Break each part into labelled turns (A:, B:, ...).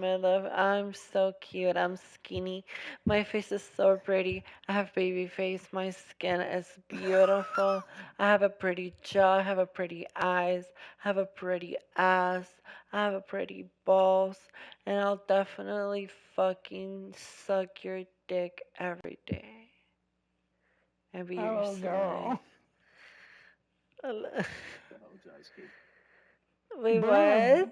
A: my love. I'm so cute. I'm skinny. My face is so pretty. I have baby face. My skin is beautiful. I have a pretty jaw. I have a pretty eyes. I have a pretty ass. I have a pretty balls. And I'll definitely fucking suck your dick every day and be your
B: Oh,
A: slave.
B: girl.
C: The hell, Jessica?
A: Wait,
B: Boom.
A: what?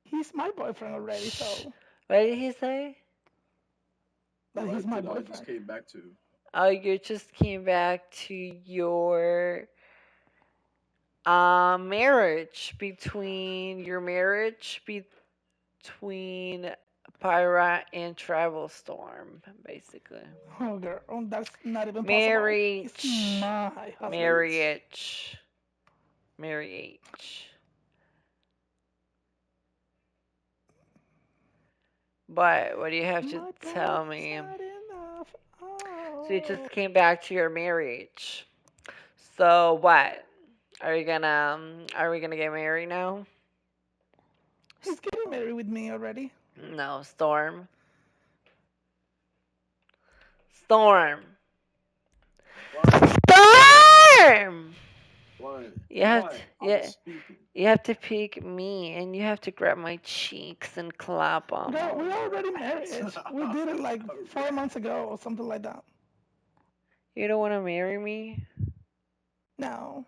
B: He's my boyfriend already,
A: Shh.
B: so
A: What did he say?
B: that he's
C: What
B: my
C: did I just
B: boyfriend.
C: came back to?
A: Oh, you just came back to your marriage between Pyra and Travel Storm, basically.
B: Oh, girl, that's not even possible. He's
A: Marriage,
B: my husband.
A: marriage, marriage. But what do you have to
B: My
A: tell
B: body's
A: me?
B: not enough.
A: So you
B: Oh.
A: just came back to your marriage. So what? Are we gonna get married now?
B: He's getting married with me already.
A: No, Storm. Storm.
C: What?
A: Storm.
C: What?
A: You have to,
C: What? I was
A: yeah,
C: speaking.
A: you have to pick me, and you have to grab my cheeks and clap them.
B: Girl, we're
C: Alright.
B: already married. We did it like
C: Alright.
B: 4 months ago or something like that.
A: You don't want to marry me?
B: No.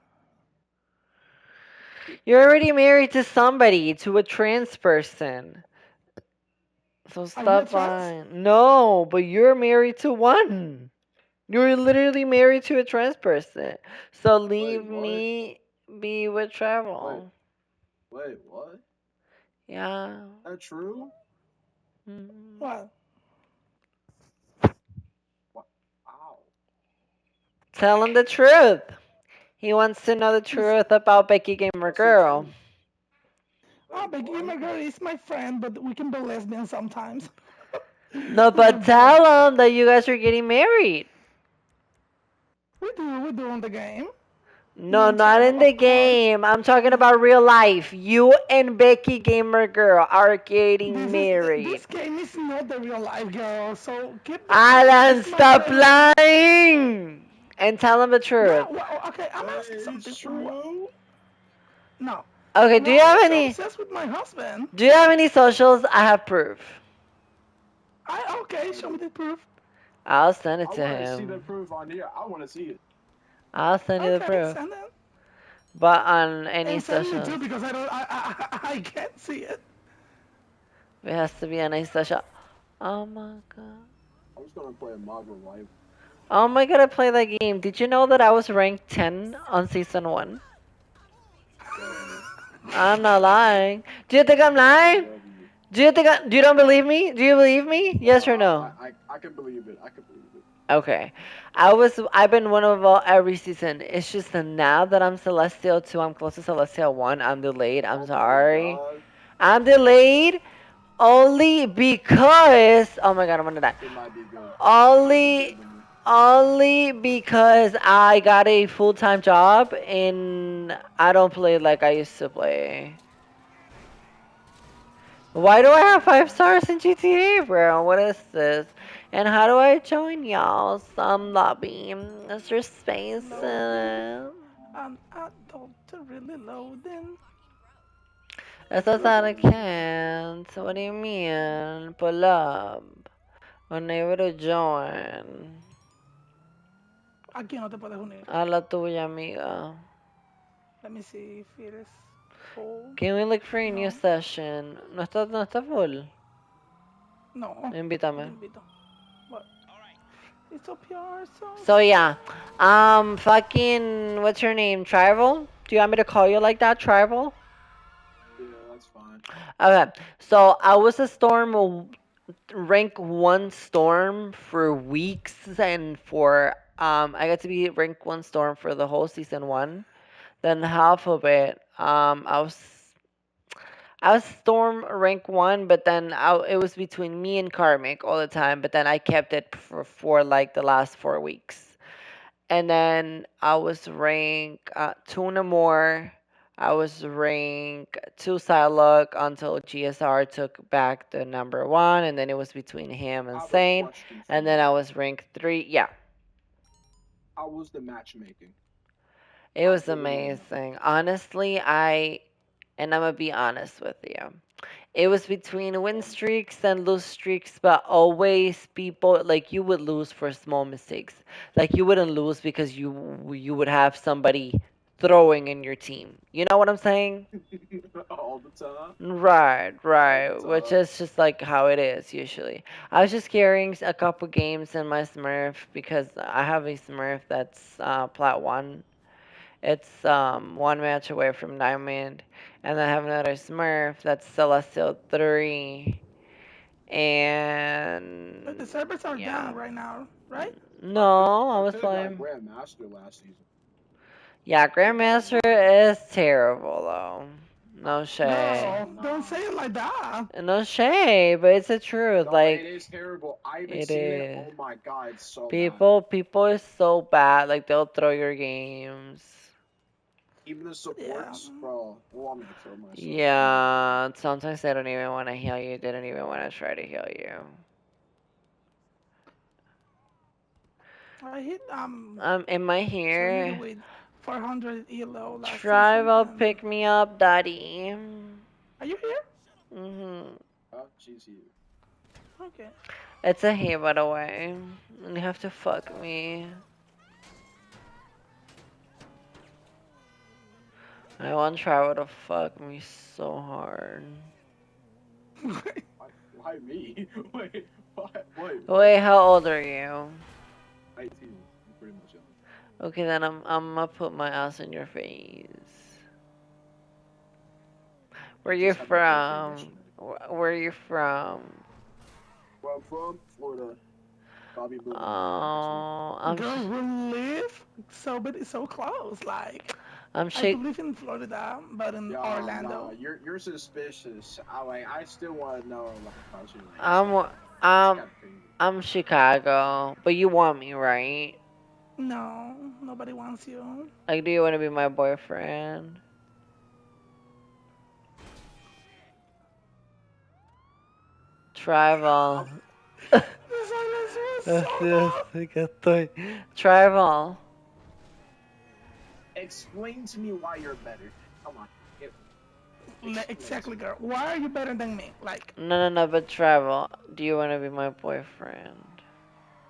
A: You're already married to somebody, to a trans person. So
B: Are you a
A: stop
B: trans?
A: lying. No, but you're married to one. You're literally married to a trans person. So
C: Wait,
A: leave
C: what?
A: me be with
C: Wait,
A: travel.
C: wait, what?
A: Yeah.
C: That true?
A: Mm.
B: What?
C: What? Ow.
A: Tell him the truth. He wants to know the
B: He's,
A: truth about Becky Gamer
C: What's the
A: Girl.
C: truth?
B: oh,
C: Wait,
B: but you,
C: what?
B: my girl, is my friend, but we can be lesbians sometimes.
A: No,
B: We
A: but
B: do both.
A: tell him that you guys are getting married.
B: We do on the game. Me
A: No,
B: and
A: not
B: Travel,
A: in the
B: of course.
A: game. I'm talking about real life. You and Becky Gamer Girl are getting
B: This is
A: married.
B: this game is not the real life, girl. So keep the
A: Alan,
B: it's my
A: stop
B: friend.
A: lying! And tell him the truth.
B: No, well, okay, I'm
C: Wait,
B: asking
C: it's
B: something.
C: true?
B: No,
A: Okay,
B: no, I'm so obsessed with my husband.
A: do you have any socials? I have proof.
B: Okay, show
C: Wait.
B: me the proof.
A: I'll send it
C: I
A: to
C: want to see the
A: him.
C: proof on here. I want to see it.
A: I'll send you the
B: Okay,
A: proof.
B: send it
A: But on any
B: and send me
A: socials.
B: too because I don't, I can't see it.
A: It has to be on any social. Oh my god.
C: I was going to play a Marvel Life.
A: Oh my god, I played that game. Did you know that I was ranked 10 on season 1?
C: W.
A: I'm not lying. Do you think I'm lying?
C: W.
A: Do you don't believe me? Do you believe me?
C: No,
A: Yes or no?
C: I can believe it. I can believe it.
A: Okay. I've been one of every season. It's just that now that I'm Celestial 2, I'm close to Celestial 1, I'm delayed. I'm
C: Oh my
A: sorry.
C: god.
A: I'm delayed only because oh my god, I'm gonna die.
C: It might be good. It might be
A: Only
C: good, Lumi.
A: only because I got a full-time job and I don't play like I used to play. Why do I have 5 stars in GTA, bro? What is this? And how do I join y'all? Some lobby. Is there space?
B: Loading, an adult really loading.
A: It says that I can't. What do you mean? Pull up. Unable to join.
B: Aquí no te puedes unir.
A: A la tuya, amiga.
B: Let me see if it is full.
A: Can we look for a new
B: No,
A: session? No está full.
B: no, te
A: Invítame.
B: invito. What? It's up here, so
A: So yeah,
B: sad.
A: fucking, what's your name? Tribal? Do you want me to call you like that, Tribal?
C: Yeah, that's fine.
A: Okay, so I was a storm, rank 1 storm for weeks, and I got to be rank 1 storm for the whole season 1. Then half of it, I was storm rank 1, but then it was between me and Karmic all the time, but then I kept it for like the last 4 weeks. And then I was rank Tuna more. I was rank 2 Psylocke until GSR took back the number 1, and then it was between him
C: I
A: and
C: have a
A: Sane,
C: question for
A: and then
C: you.
A: I was rank 3. Yeah,
C: How was the matchmaking?
A: it
C: I
A: was
C: really want to know.
A: amazing. Honestly, and I'm gonna be honest with you. It was between win
C: Um,
A: streaks and lose streaks, but always people like you would lose for small mistakes. Like you wouldn't lose because you would have somebody throwing in your team. You know what I'm saying?
C: all the time,
A: Right,
C: all the
A: right. Which
C: time.
A: is just like how it is usually. I was just carrying a couple games in my Smurf because I have a Smurf that's plat one. It's one match away from Diamond, and then I have another Smurf that's Celestial 3,
B: But the
A: and
B: servers are
A: yeah.
B: down right now, right?
A: No, I
C: I
A: was
C: could have got
A: playing.
C: Grandmaster last season.
A: Yeah,
C: Could have got
A: Grandmaster
C: him.
A: is terrible though. No shade.
B: Girl, don't
C: Nah.
B: say it like that.
A: No shade, but it's the truth.
C: No, it
A: Like
C: is terrible. I haven't
A: it
C: seen it.
A: is.
C: Oh my god, it's so bad.
A: People is so bad. Like they'll throw your games.
C: Even the
B: Yeah.
C: supports, bro, they want me to kill myself. Oh my god.
A: Yeah, sometimes they don't even want to heal you. They don't even want to try to heal you.
B: I hit
A: Am I
B: Tornado
A: here?
B: with 400 elo last season,
A: Tribal,
B: and
A: pick me up, daddy.
B: are you here?
A: Mhm.
C: Oh, she's here.
B: Okay.
A: It's a he, by the way. And you have to fuck me. I want Tribal to fuck me so hard.
C: Why me? Wait, what?
A: Wait, how old are you?
C: 19. I'm pretty much young.
A: Okay, then I'm gonna put my ass in your face. Where
C: You
A: you
C: just had my birthday
A: from?
C: yesterday.
A: Where you from?
C: Where I'm from, Florida. Bobby Bourbon. That's me.
A: Oh,
B: Girl, we live so close. Like
A: I'm
B: I do
A: shake.
B: live in Florida, but in
C: Nah,
B: Orlando.
C: you're suspicious. I still want to know like about you. Like
A: I'm
C: it's
A: I'm
C: kind of crazy.
A: I'm Chicago, but you want me, right?
B: No, nobody wants you.
A: Like, do you want to be my boyfriend? Travel.
B: The silence was so
A: Así es,
B: long.
A: que estoy. Travel.
C: Explain to me why you're better. Come on. It, explain to
B: Exactly,
C: me.
B: girl. Why are you better than me? Like,
A: No, but travel. Do you want to be my boyfriend?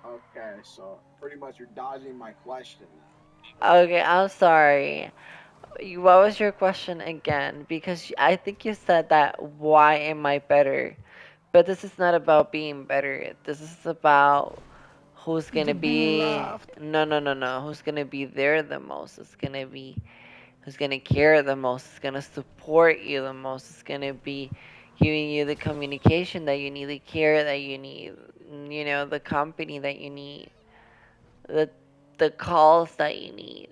C: Okay, so pretty much you're dodging my question now.
A: Okay, I'm sorry. What was your question again? Because I think you said that why am I better? But this is not about being better. This is about who's
B: you
A: gonna
B: being
A: be.
B: loved.
A: No. Who's gonna be there the most? It's gonna be who's gonna care the most. It's gonna support you the most. It's gonna be giving you the communication that you need, the care that you need. The company that you need, the the calls that you need,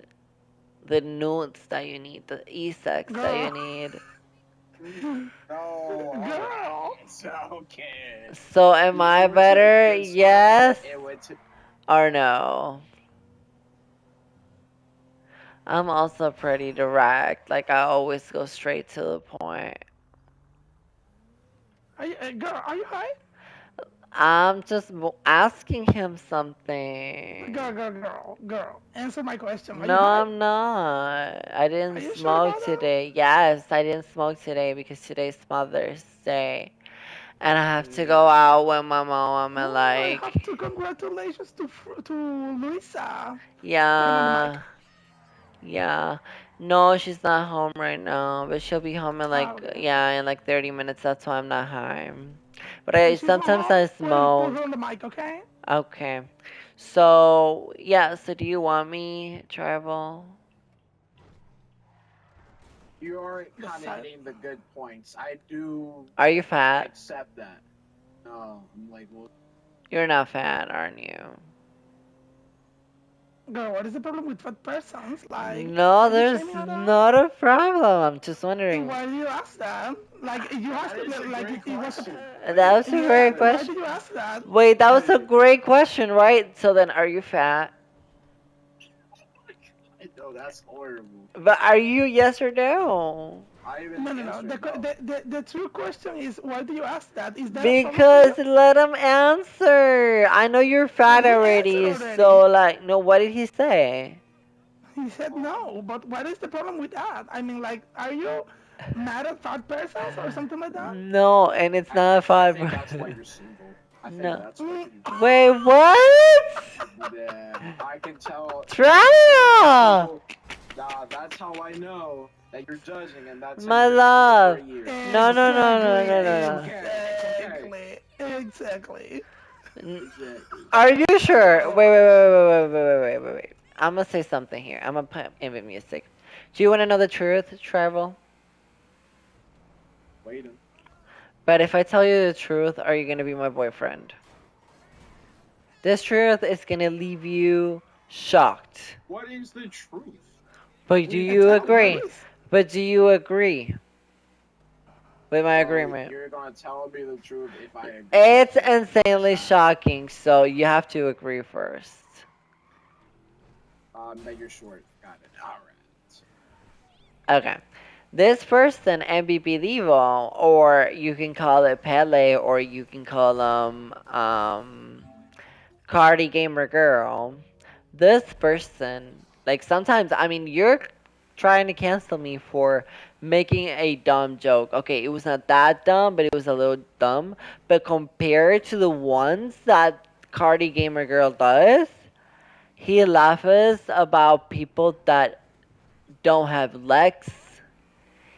A: the notes that you need, the e-sex that you
B: Girl.
A: need.
C: No, all right.
B: Girl.
C: So, okay.
A: So am
C: You
A: I
C: were to a
A: better?
C: good start, but
A: Yes
C: it went to.
A: or no? I'm also pretty direct. Like I always go straight to the point.
B: Girl, are you high?
A: I'm just asking him
B: Girl,
A: something.
B: girl, girl, girl. Answer my question. Are you
A: No,
B: high?
A: I'm not. I
B: Are
A: didn't
B: you sure
A: smoke
B: about that?
A: today. Yes, I didn't smoke today because today's Mother's Day. And I have to go
C: Mm,
A: out with my mom and
B: Oh, I have
A: like,
B: to congratulations to Luisa. Turn on the mic.
A: yeah, yeah. No, she's not home right now, but she'll be home in
B: Ah,
A: like,
B: okay.
A: yeah, in like 30 minutes. That's why I'm not high. But
B: When
A: I
B: she's not
A: sometimes
B: home,
A: I
B: put
A: smoke.
B: her on the mic, okay?
A: Okay. So, yeah, so do you want me travel?
C: you are
B: The
C: kind of
B: side.
C: hitting the good points. I do
A: Are you fat?
C: accept that. No, I'm like, well,
A: You're not fat, aren't you?
B: Girl, what is the problem with fat persons? Like,
A: No,
B: are you
A: there's
B: shaming her down?
A: not a problem. I'm just wondering.
B: Why did you ask that? Like, you asked
C: that is a
B: like
C: great
B: it was a.
C: question.
A: That
C: Wait,
A: was a
B: Yeah,
A: great
C: wait,
B: why
A: question.
B: did you ask that?
A: Wait, that was a
C: wait.
A: great question, right? So then, are you fat?
C: I Yo, that's horrible.
A: But are you yes or no?
C: I even
B: No, no, no.
C: answered no.
B: The true question is, why do you ask that? Is that a problem for you?
A: Because let him answer. I know you're
B: But
A: fat
B: he answered
A: already,
B: already.
A: so like, no, what did he say?
B: He said no, but what is the problem with that? I mean, like, are you mad at fat persons or something like that?
A: No, and it's not
C: I
A: five.
C: think that's why you're single. I think
A: No.
C: that's why.
B: Mm,
C: 'Cause
A: Wait, what?
C: yeah, I can tell.
A: Trial!
C: People, nah, that's how I know that you're judging and that
A: My
C: you're single for a
A: love.
C: year.
A: No,
C: It's
A: no,
C: okay.
A: no, no,
B: exactly,
A: no,
C: It's
A: no,
C: okay. It's okay.
B: exactly.
A: no.
C: Exactly.
A: Are you sure?
B: Oh,
A: Wait. I'm gonna say something here. I'm gonna put in music. Do you want to know the truth, Travel?
C: Waiting.
A: But if I tell you the truth, are you gonna be my boyfriend? This truth is gonna leave you shocked.
C: What is the truth?
A: But do
C: What are you
A: you
B: exactly.
C: telling
B: What
A: agree?
C: me?
B: is?
A: But do you agree with my
C: Oh,
A: agreement?
C: you're gonna tell me the truth if I agree
A: It's
C: to watch
A: insanely
C: that.
A: shocking, so you have to agree first.
C: That you're short. Got it. All right.
A: Okay. This person, MVP Devo, or you can call it Pele, or you can call him Cardi Gamer Girl. This person, like sometimes, I mean, you're trying to cancel me for making a dumb joke. Okay, it was not that dumb, but it was a little dumb. But compared to the ones that Cardi Gamer Girl does, he laughs about people that don't have legs.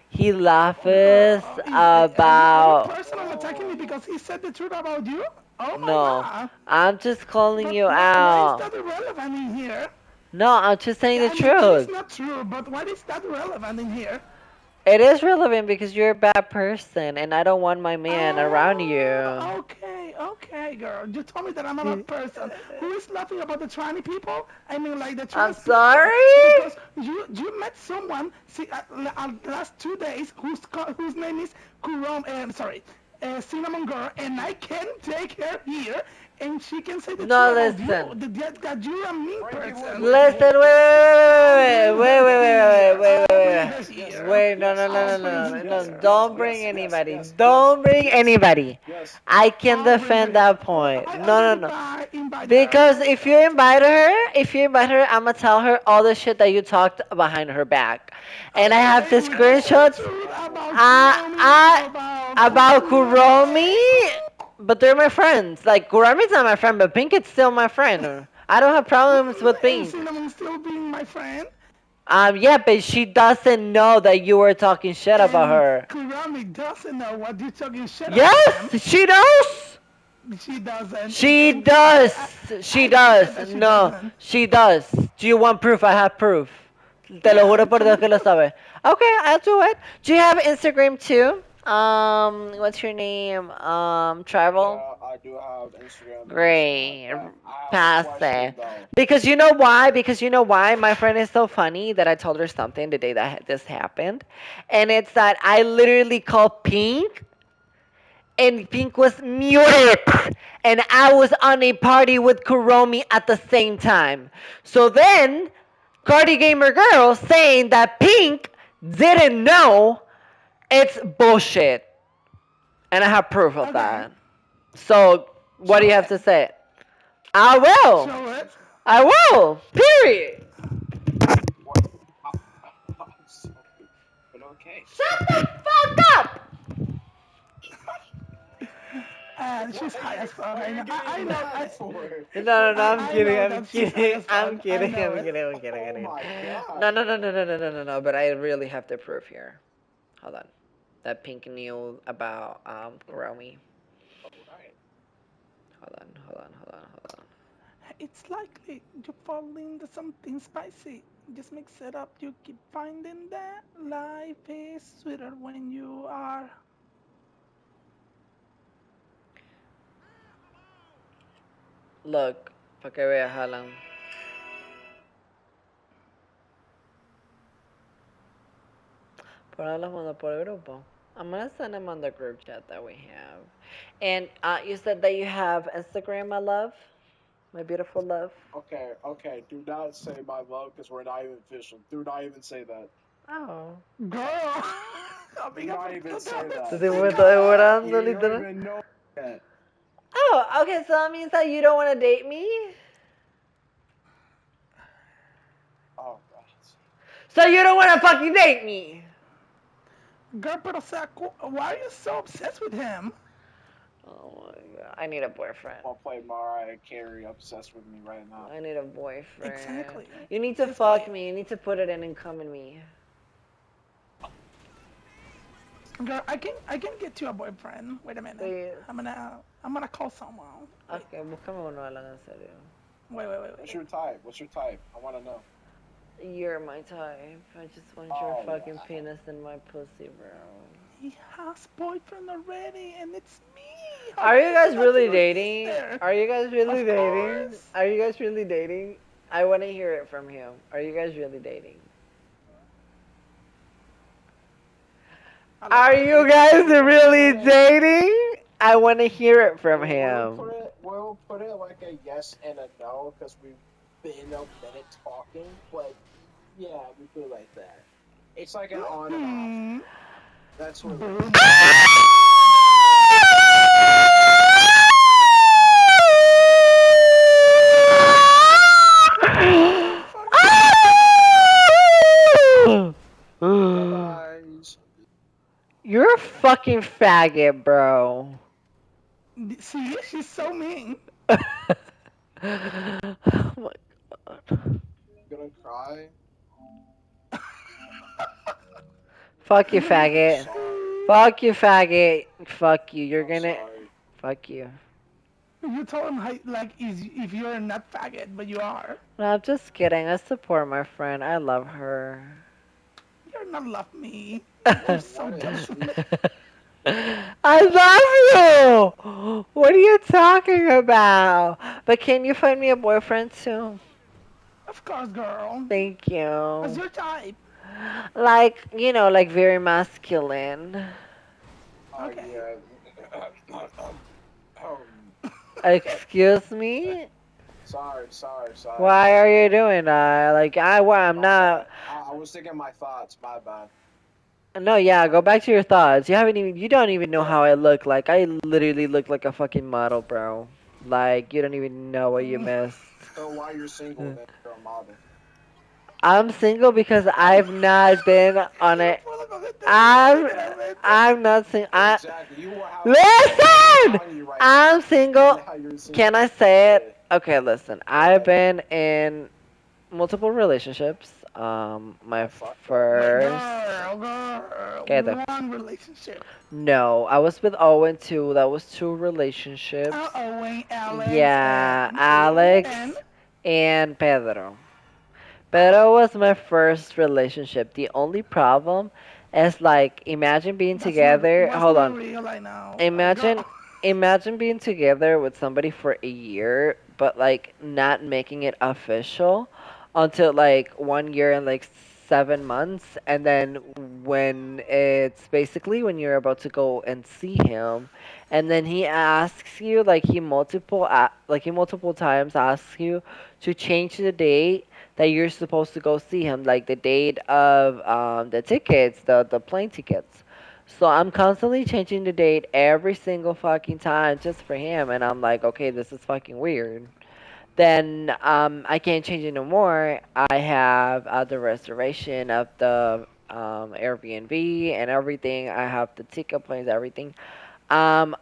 A: He laughs
B: Girl, are you
A: about.
B: personal attacking me because he said the truth about you? Oh my
A: No,
B: god.
A: I'm just calling
B: But
A: you
B: why is
A: out.
B: that relevant in here?
A: No, I'm just saying the
B: I mean, it is
A: truth.
B: not true, but why is that relevant in here?
A: It is relevant because you're a bad person and I don't want my man around you.
B: Okay, girl. You told me that I'm a bad person. Who is laughing about the tranny people? I mean, like the
A: I'm
B: trans people,
A: sorry?
B: because you met someone last 2 days whose name is sorry, Cinnamon Girl, and I can take her here, and she can say the truth
A: No,
B: about you,
A: listen.
B: that you're a mean
C: Frankie,
B: person.
A: Listen,
B: I'll bring her here. I'll bring her
C: Yes, yes,
B: here.
A: wait, no,
C: yes,
A: no,
C: yes,
A: no,
B: I'll
A: no,
B: bring
C: yes,
A: no,
B: her
A: no,
C: yes,
A: no,
B: here.
C: yes,
A: don't bring
C: yes, yes,
A: anybody.
C: yes, yes,
A: Don't bring
C: yes,
A: anybody.
C: yes.
A: I can
B: I'll bring her
A: defend
B: here.
A: that point.
B: I
A: No, no,
B: already
A: no.
B: invite her.
A: Because if you invite her, I'm gonna tell her all the shit that you talked behind her back. And I have the
B: Okay, would you say the
A: screenshots
B: truth about
A: uh,
B: Kuromi,
A: uh,
B: about
A: about
B: Kuromi?
A: Kuromi, but they're my friends. Like, Kuromi's not my friend, but Pink is still my friend. I don't have problems with
B: And
A: Pink.
B: Cinnamon still being my friend?
A: Yeah, but she doesn't know that you were talking shit about
B: And
A: her.
B: Kuromi doesn't know what you're talking shit about
A: Yes,
B: them.
A: she does.
B: She doesn't.
A: She
B: And
A: does. She
B: I can say
A: does.
B: that she
A: No,
B: doesn't.
A: she does. Do you want proof? I have proof. Te lo
B: Yeah,
A: juro por
B: show me
A: Dios que lo
B: proof.
A: sabe. Okay, I'll do it. Do you have Instagram too? What's your name? Travel?
C: Yeah, I do have Instagram and Snap.
A: Great.
C: But I have a
A: Pass
C: question
A: it.
C: though.
A: Because you know why? Because you know why? My friend is so funny that I told her something the day that this happened. And it's that I literally called Pink and Pink was muted. And I was on a party with Kuromi at the same time. So then, Cardi Gamer Girl saying that Pink didn't know, it's bullshit. And I have proof of
B: Okay,
A: that. So, what do you
B: show
A: have
B: it.
A: to say? I will.
B: Show it.
A: I will. Period.
C: What? I'm sorry, but okay.
A: Shut the fuck up.
B: And
C: What
B: she's
C: are
B: high
C: you?
B: as fuck.
C: What are you
B: I
C: getting
B: know.
C: mad for?
A: No, no, no, I'm
B: I
A: kidding,
B: know
A: I'm
B: that she's high
A: kidding,
B: as
A: I'm
B: fuck. I
A: kidding,
B: know
A: I'm
B: it.
A: kidding, I'm kidding, I'm
C: Oh
A: kidding.
C: my god!
A: No, no, no, no, no, no, no, no, no, but I really have the proof here. Hold on. That Pink knew about Kuromi.
C: Alright.
A: Hold on.
B: It's likely you fall into something spicy. Just mix it up. You keep finding that life is sweeter when you are.
A: Look, para que veas, Alan. Por ahora los mando por el grupo. I'm gonna send them on the group chat that we have. And you said that you have Instagram, my love? My beautiful love.
C: Okay, okay. Do not say my love because we're not even official. Do not even say that.
A: Oh.
B: Girl.
C: Do
B: Amiga,
C: not
B: ¿por qué
C: even
B: otra
C: say
B: vez
C: that.
A: Estoy
C: You
A: demorando,
C: you don't
A: literal.
C: even know yet.
A: Oh, okay, so that means that you don't want to date me?
C: Oh God.
A: So you don't want to fucking date me?
B: Girl, pero o sea, why are you so obsessed with him?
A: Oh my god. I need a boyfriend.
C: I'm gonna play Mariah Carey obsessed with me right now.
A: I need a boyfriend.
B: Exactly.
A: You need to fuck
B: Explain.
A: me. You need to put it in and come in me.
B: Girl, I can get you a boyfriend. Wait a minute.
A: Please.
B: I'm gonna call someone. Wait,
A: Okay, búscame uno, Alan, en serio.
C: What's
B: wait.
C: your type? What's your type? I wanna know.
A: You're my type. I just want your
C: Oh
A: fucking
C: wow.
A: penis in my pussy, bro.
B: He has boyfriend already, and it's me. How
A: Are
B: can
A: you
B: you do
A: guys
B: that to
A: really
B: your
A: dating?
B: sister?
A: Are you guys really
B: Of
A: dating?
B: course.
A: Are you guys really dating? I want to hear it from him. Are you guys really dating? Are you
B: Allegedly.
A: guys
C: We'll put
A: really
C: it.
A: dating? I want to hear it from
C: We'll
A: him.
C: put it. We'll put it like a yes and a no because we've been a minute talking. But yeah, we put it like that. It's like an on and off.
B: Hmm.
C: That's what it
B: Boom,
C: is.
B: boom. Girl, fucking.
C: Guys.
A: You're a fucking faggot, bro.
B: See, she's so mean.
A: Oh my god.
C: Gonna cry.
A: Fuck you, faggot.
C: Sorry.
A: Fuck you, faggot. Fuck you. You're
C: I'm
A: gonna.
C: sorry.
A: Fuck you.
B: You told him how, like if you're not faggot, but you are.
A: No, I'm just kidding. I support my friend. I love her.
B: You're not love me. You're so
C: What is she?
B: judgmental.
A: I love you! What are you talking about? But can you find me a boyfriend too?
B: Of course, girl.
A: Thank
B: What's
A: you.
B: your type?
A: Like, like very masculine.
C: Oh
B: Okay.
C: yeah. um,
A: Excuse me?
C: sorry.
A: Why are you doing that? Like, I'm
C: My bad.
A: not.
C: I was thinking my thoughts. My bad.
A: No, yeah, go back to your thoughts. You don't even know how I look. Like, I literally look like a fucking model, bro. Like, you don't even know what you
B: Mm.
A: missed.
C: So why you're single then? You're a model.
A: I'm single because
B: Oh.
A: I've not been on
B: No
A: it.
B: puedo cogerme
A: I'm,
B: literalmente.
A: I'm not single.
C: Exactly. You will have everything
A: Listen!
C: on you right
A: I'm
C: now, and
A: single.
C: now you're single.
A: Can I
C: Go
A: say it?
C: ahead.
A: Okay, listen.
C: Go
A: I've
C: ahead.
A: been in multiple relationships. My
C: I fucked up.
B: Wait,
A: first.
B: girl.
A: Quédate.
B: One relationship.
A: No, I was with Owen too. That was two relationships.
B: Owen, Alex,
A: Yeah,
B: and
A: Alex and Pedro. Pedro was my first relationship. The only problem is like imagine being together.
B: what's
A: Hold
B: not
A: on.
B: real right now.
A: Imagine
B: Girl.
A: imagine being together with somebody for a year, but like not making it official until like 1 year and like 7 months, and then when it's basically when you're about to go and see him, and then he asks you like he multiple times asks you to change the date that you're supposed to go see him, like the date of the tickets, the plane tickets. So I'm constantly changing the date every single fucking time just for him, and I'm like, okay, this is fucking weird. Then I can't change it no more. I have the reservation of the Airbnb and everything. I have the ticket plans, everything. Um,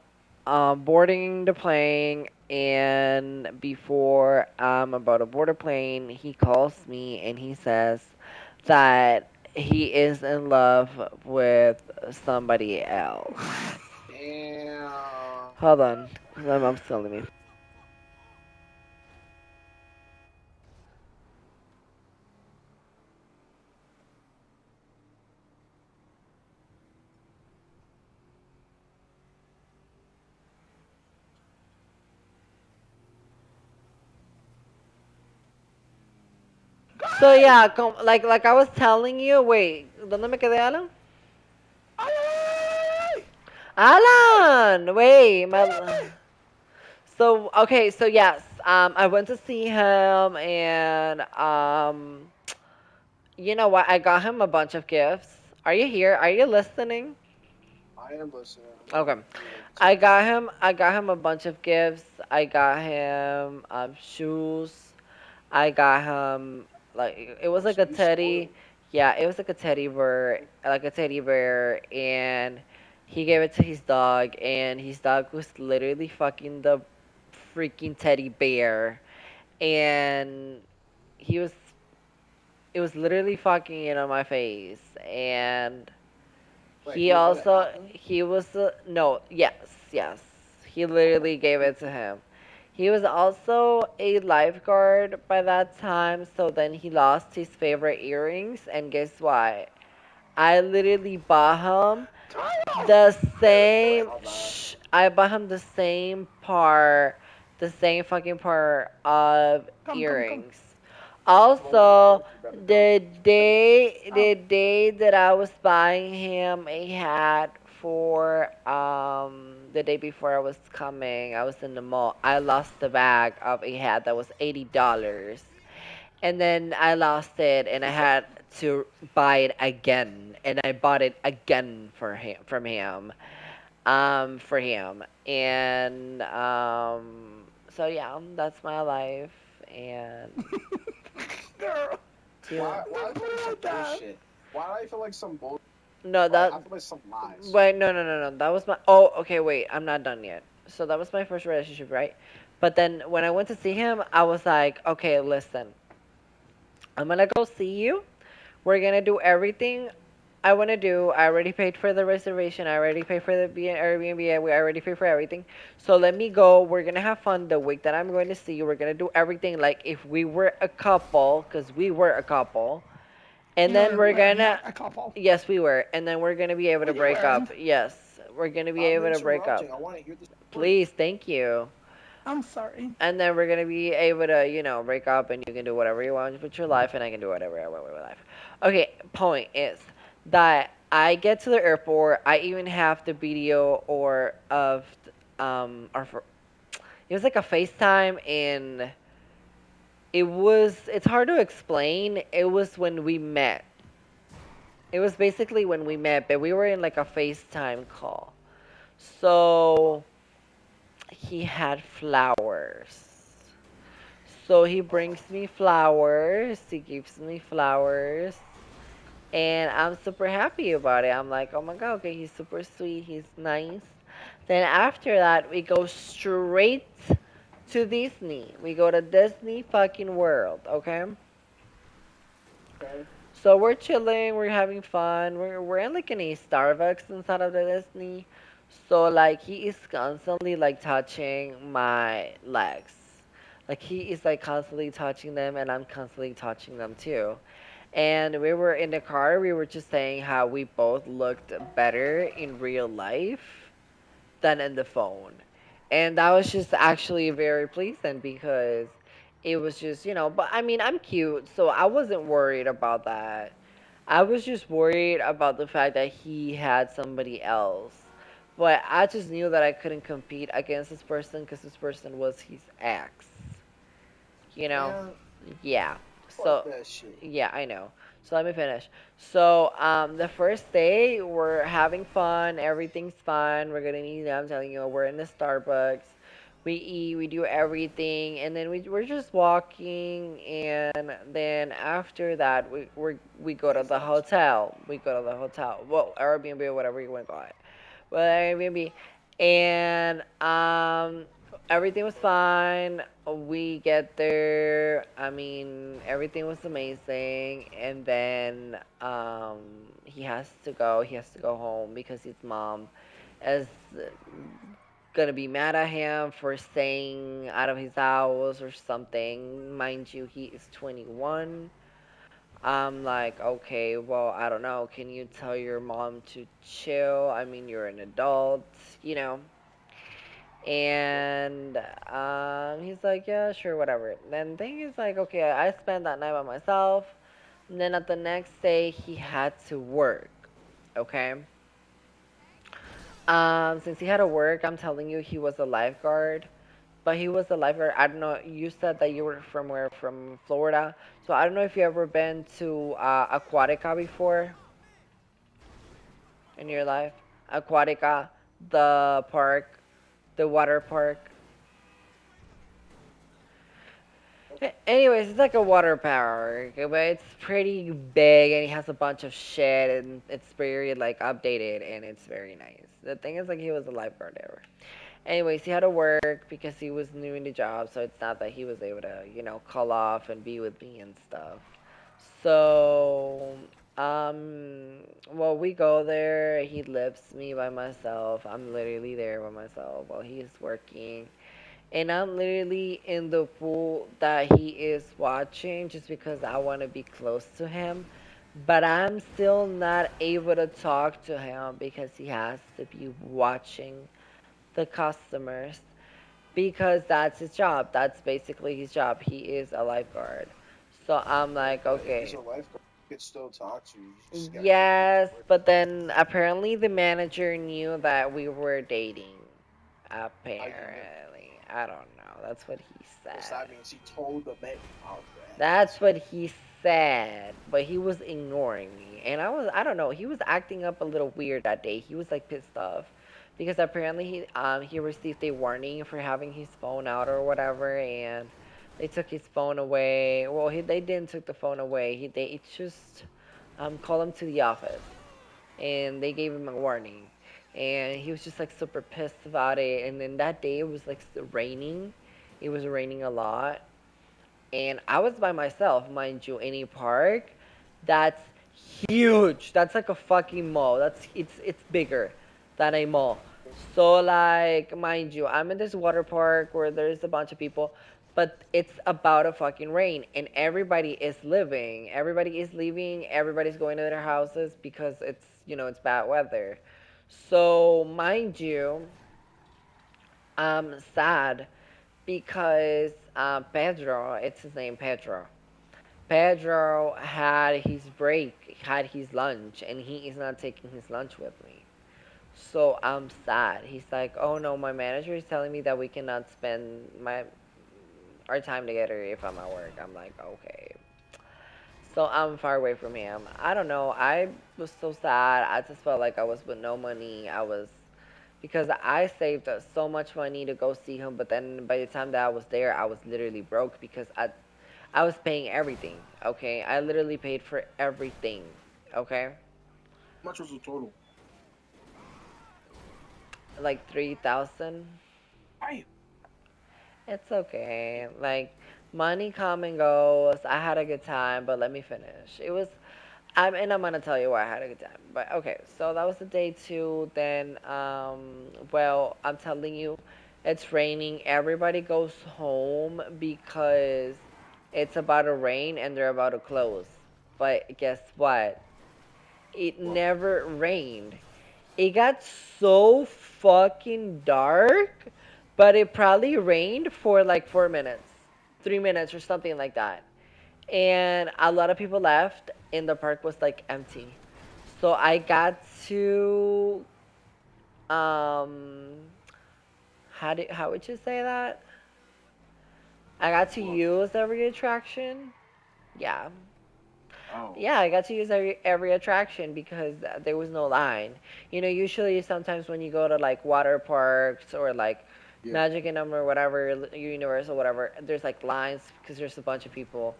A: boarding the plane, and before I'm about to board a plane, he calls me and he says that he is in love with somebody else.
C: Damn.
A: Hold on, my mom's telling me. So yeah, like I was telling you. Wait, ¿dónde me quedé, Alan?
B: Ay, ay,
A: Alan, wait,
B: ay, ay, ay.
A: so okay, so yes, I went to see him, and you know what? I got him a bunch of gifts. Are you here? Are you listening?
C: I am listening. I'm
A: Okay.
C: waiting for you to say something.
A: I got him a bunch of gifts. I got him shoes. I got him like it was
C: Oh,
A: like
C: so
A: a
C: you
A: teddy.
C: spoiled.
A: Yeah, it was like a teddy bear, and he gave it to his dog, and his dog was literally fucking the freaking teddy bear, and he was it was literally fucking it on my face, and
C: Wait, you let it happen?
A: he was no, yes, he literally gave it to him. He was also a lifeguard by that time, so then he lost his favorite earrings, and guess what? I literally bought him
B: Tyler!
A: the
C: I
A: same.
C: saw that.
A: I bought him the same fucking part of
B: Come, come, come.
A: earrings.
C: Come on, get
A: Also,
C: ready. You better come.
B: Oh,
A: the day that I was buying him a hat for the day before I was coming, I was in the mall. I lost the bag of a hat that was $80, and then I lost it, and I had to buy it again, and I bought it again for him, and so yeah, that's my life, and
B: girl,
A: do you,
C: Why
B: don't
C: I
B: put
C: feel like
B: it
C: some
B: like that.
C: bullshit? Why do I feel like some bull?
A: no,
C: Like
A: that
C: I feel like some lies.
A: wait, no, that was my, oh, okay, wait, I'm not done yet. So that was my first relationship, right? But then when I went to see him, I was like, okay, listen, I'm gonna go see you. We're gonna do everything I want to do. I already paid for the reservation. I already paid for the Airbnb. We already paid for everything. So let me go. We're gonna have fun the week that I'm going to see you. We're gonna do everything like if we were a couple, cause we were a couple. And
B: No,
A: then
B: we
A: we're
B: were
A: gonna,
B: not a couple.
A: yes, we were. And then we're gonna be able
B: Oh,
A: to
B: you
A: break
B: weren't.
A: up. Yes, we're gonna be
C: Stop
A: able to break
C: interrupting.
A: up.
C: I want to hear the story.
A: Please, thank you.
B: I'm sorry.
A: And then we're gonna be able to, break up, and you can do whatever you want with your life, and I can do whatever I want with my life. Okay, point is that I get to the airport. I even have the video or of or for it was like a FaceTime, and it's hard to explain. It was when we met. It was basically when we met, but we were in like a FaceTime call. So he had flowers. So he brings me flowers. He gives me flowers. And I'm super happy about it. I'm like, oh my god, okay, he's super sweet. He's nice. Then after that, we go straight to Disney. We go to Disney fucking World, okay?
C: Okay.
A: So we're chilling, we're having fun. We're in like in a Starbucks inside of the Disney. So like he is constantly like touching my legs. Like he is like constantly touching them, and I'm constantly touching them too. And we were in the car, we were just saying how we both looked better in real life than in the phone. And that was just actually very pleasing because it was just, but I mean, I'm cute, so I wasn't worried about that. I was just worried about the fact that he had somebody else. But I just knew that I couldn't compete against this person because this person was his ex. You know?
C: Man,
A: Yeah.
C: fuck
A: So,
C: that shit.
A: yeah, I know. So let me finish. So, the first day we're having fun. Everything's fun. We're gonna eat. I'm telling you, we're in the Starbucks. We eat. We do everything, and then we're just walking. And then after that, we go to the hotel. We go to the hotel. Well, Airbnb or whatever you want to call it. Well, Airbnb, and everything was fine. We get there. I mean, everything was amazing. And then he has to go. He has to go home because his mom is gonna be mad at him for staying out of his house or something. Mind you, he is 21. I'm like, okay, well, I don't know. Can you tell your mom to chill? I mean, you're an adult, you know. And he's like, yeah, sure, whatever. Then thing is like, okay, I spent that night by myself. And then at the next day, he had to work. Okay. Since he had to work, I'm telling you, he was a lifeguard. but he was a lifeguard. I don't know. You said that you were from where? From Florida. So I don't know if you ever been to Aquatica before in your life. Aquatica, the park, the water park. Anyways, it's like a water park, but it's pretty big and it has a bunch of shit and it's very like updated and it's very nice. The thing is like he was a lifeguard there. Anyways, he had to work because he was new in the job, so it's not that he was able to, call off and be with me and stuff. So, well, we go there. He lifts me by myself. I'm literally there by myself while he's working. And I'm literally in the pool that he is watching just because I want to be close to him. But I'm still not able to talk to him because he has to be watching the customers because that's his job. That's basically his job. He is a lifeguard. So I'm like,
C: But if he's
A: okay,
C: a lifeguard, you could still talk to you. You just gotta complete the
A: yes,
C: work.
A: but then apparently the manager knew that we were dating.
C: How you know?
A: Apparently. I don't know. That's what he
C: Because
A: said.
C: that means he told the man. Oh,
A: That's what he said. But he was ignoring me. And I don't know, he was acting up a little weird that day. He was like pissed off. Because apparently he received a warning for having his phone out or whatever and they took his phone away. Well, they didn't took the phone away. They just called him to the office and they gave him a warning. And he was just like super pissed about it. And then that day it was like raining. It was raining a lot. And I was by myself, mind you, in a park that's huge. That's like a fucking mall. It's bigger than a mall. So like, mind you, I'm in this water park where there's a bunch of people, but it's about to fucking rain and everybody is living. Everybody is leaving. Everybody's going to their houses because it's bad weather. So mind you, I'm sad because Pedro, it's his name, Pedro. Pedro had his break, had his lunch, and he is not taking his lunch with me. So I'm sad. He's like, "Oh no, my manager is telling me that we cannot spend my our time together if I'm at work." I'm like, "Okay." So I'm far away from him. I don't know. I was so sad. I just felt like I was with no money. I was because I saved so much money to go see him, but then by the time that I was there, I was literally broke because I was paying everything. Okay, I literally paid for everything. Okay,
C: how much was the total?
A: like 3,000.
C: I
A: It's okay. Like money come and goes. I had a good time, but let me finish. I'm gonna tell you why I had a good time. But okay, so that was the day two. Then well, I'm telling you, it's raining. Everybody goes home because it's about to rain and they're about to close. But guess what? It
C: what?
A: never rained. It got so fucking dark, but it probably rained for like 4 minutes, 3 minutes, or something like that. And a lot of people left, and the park was like empty. So I got to um, how would you say that? I got to
C: What?
A: use every attraction. Yeah,
C: Oh,
A: yeah, I got to use every attraction because there was no line. Usually sometimes when you go to like water parks or like
C: yeah.
A: Magic Kingdom or whatever, Universal, whatever, there's like lines because there's a bunch of people.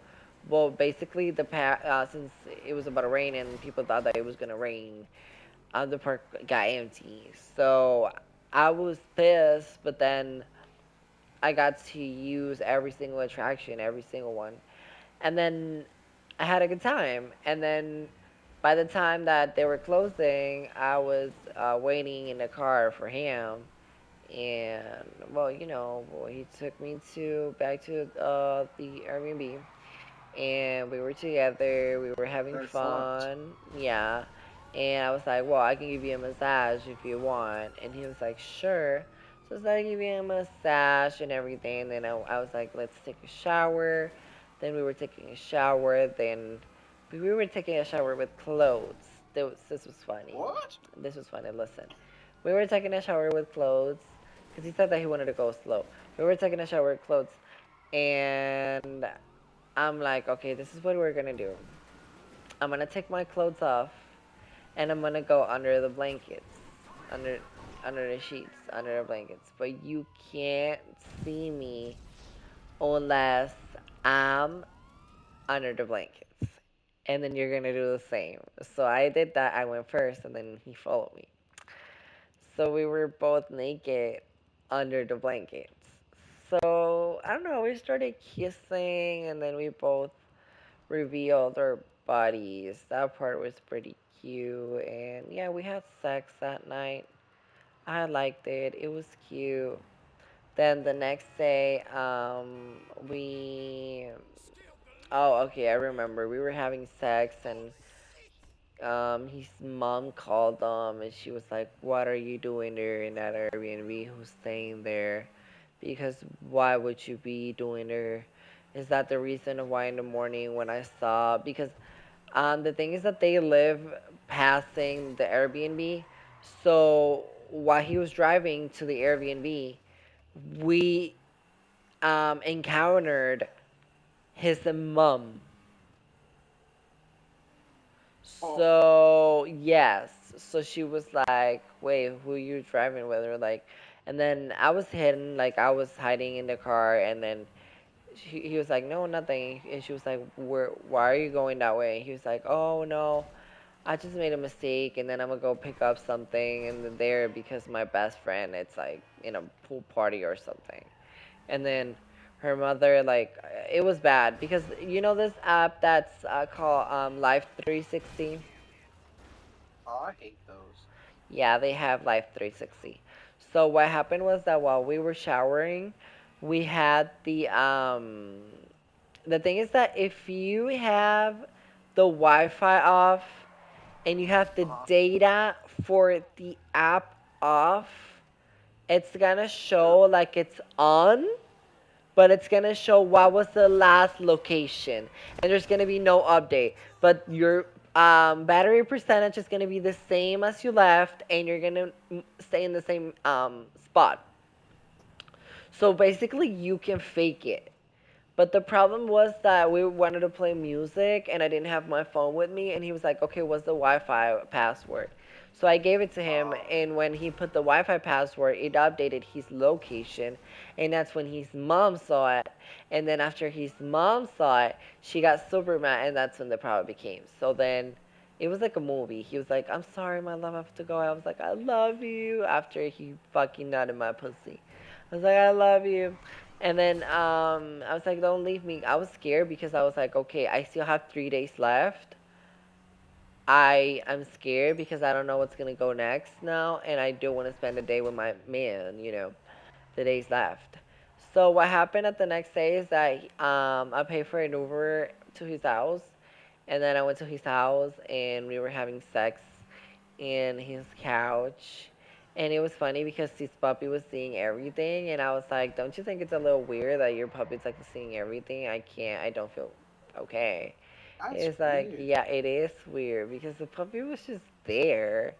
A: Well, basically since it was about to rain and people thought that it was gonna rain, the park got empty. So I was pissed, but then I got to use every single attraction, every single one. And then I had a good time. And then by the time that they were closing, I was waiting in the car for him. And well, well, he took me to back to the Airbnb, and we were together. We were having
C: Very fun.
A: fun. Yeah. And I was like, well, I can give you a massage if you want. And he was like, sure. So I started giving him a massage and everything. And then I was like, let's take a shower. Then we were taking a shower. Then we were taking a shower with clothes. This was funny.
C: What?
A: This was funny. Listen. We were taking a shower with clothes. because he said that he wanted to go slow. We were taking a shower with clothes, and I'm like, okay, this is what we're gonna do. I'm gonna take my clothes off, and I'm gonna go under the blankets, under under the sheets, under the blankets. But you can't see me unless I'm under the blankets. And then you're gonna do the same. So I did that. I went first, and then he followed me. So we were both naked under the blankets. So I don't know. We started kissing, and then we both revealed our bodies. That part was pretty cute. And yeah, we had sex that night. I liked it. It was cute. Then the next day, we. Oh, okay, I remember. We were having sex, and his mom called and she was like, "What are you doing there in that Airbnb? Who's staying there? Because why would you be doing there? Is that the reason of why in the morning when I saw because the thing is that they live passing the Airbnb, so while he was driving to the Airbnb, we encountered his mom.
C: Oh,
A: So yes, so she was like, "Wait, who you driving with?" Or like, and then I was hidden, like I was hiding in the car, and then he was like, "No, nothing," and she was like, "Where? Why are you going that way?" And he was like, "Oh no, I just made a mistake, and then I'm gonna go pick up something in there because my best friend, it's like in a pool party or something." And then her mother like it was bad because you know this app that's called Life 360.
C: I hate those.
A: Yeah, they have Life 360. So what happened was that while we were showering, we had the thing is that if you have the Wi-Fi off and you have the
C: Uh-huh.
A: data for the app off, it's gonna show
C: Sure.
A: like it's on, but it's gonna show what was the last location, and there's gonna be no update. But your battery percentage is gonna be the same as you left, and you're gonna stay in the same spot. So basically, you can fake it. But the problem was that we wanted to play music and I didn't have my phone with me and he was like, "Okay, what's the Wi-Fi password?" So I gave it to him
C: Uh,
A: and when he put the Wi-Fi password, it updated his location and that's when his mom saw it. And then after his mom saw it, she got super mad and that's when the problem became. So then it was like a movie. He was like, "I'm sorry, my love, I have to go." I was like, "I love you." After he fucking nutted my pussy. I was like, "I love you." And then I was like, "Don't leave me." I was scared because I was like, "Okay, I still have 3 days left. I'm scared because I don't know what's gonna go next now, and I don't want to spend the day with my man. The days left." So what happened at the next day is that I paid for an Uber to his house, and then I went to his house, and we were having sex in his couch. And it was funny because his puppy was seeing everything, and I was like, "Don't you think it's a little weird that your puppy's like seeing everything? I can't. I don't feel okay."
C: that's
A: It's like,
C: weird.
A: yeah, it is weird because the puppy was just there,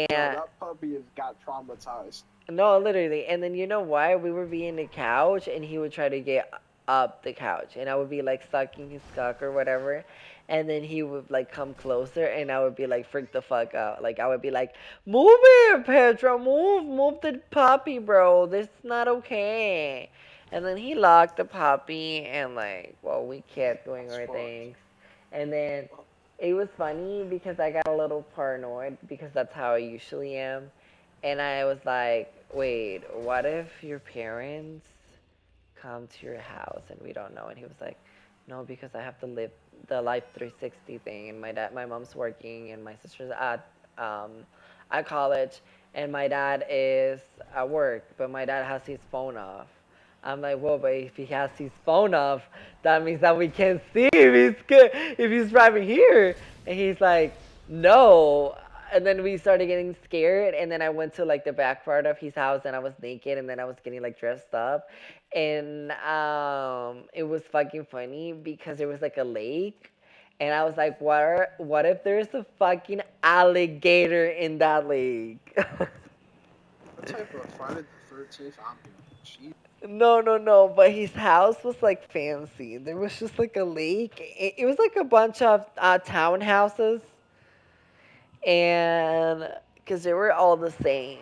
C: Yo,
A: and
C: that puppy has got traumatized.
A: no, literally. And then you know why? We would be in the couch and he would try to get up the couch and I would be like sucking his cock or whatever. And then he would like come closer and I would be like freak the fuck out. Like I would be like, "Move it, Pedro, move the puppy, bro. This is not okay." And then he locked the puppy and like, well, we kept doing
C: That's
A: our
C: fucked.
A: things. And then it was funny because I got a little paranoid because that's how I usually am. And I was like, wait, what if your parents come to your house and we don't know? And he was like, no, because I have to live the Life 360 thing. And my mom's working, and my sister's um, at college, and my dad is at work, but my dad has his phone off. I'm like, well, but if he has his phone off, that means that we can't see if he's good, if he's driving here. And he's like, no. And then we started getting scared, and then I went to like the back part of his house, and I was naked, and then I was getting like dressed up, and it was fucking funny because there was like a lake, and I was like, what if there's a fucking alligator in that lake?
C: What type of Friday the 13th ambiance? She.
A: No, no, no. But his house was like fancy. There was just like a lake. It was like a bunch of townhouses, and because they were all the same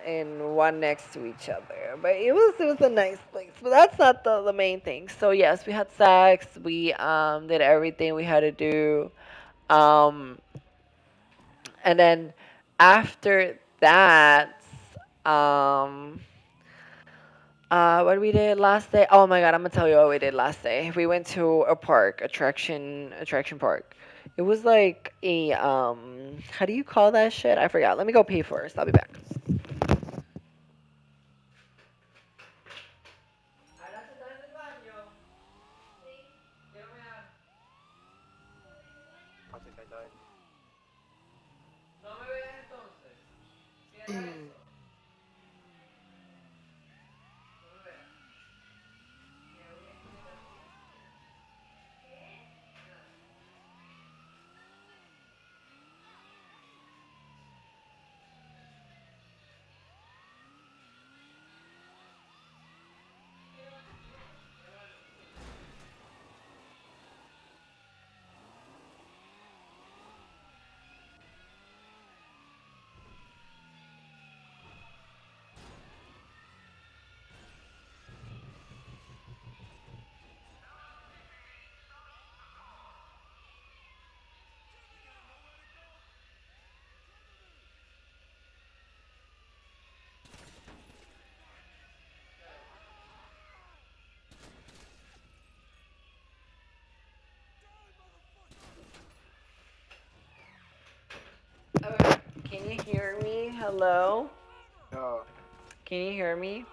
A: and one next to each other. But it was a nice place. But that's not the main thing. So yes, we had sex. We did everything we had to do. Um, and then after that, um. What we did last day? Oh my God, I'm gonna tell you what we did last day. We went to a park, attraction park. It was like a how do you call that shit? I forgot. Let me go pee first. I'll be back.
C: I think I died.
A: Okay. Can you hear me? Hello?
C: Yeah,
A: Can you hear me?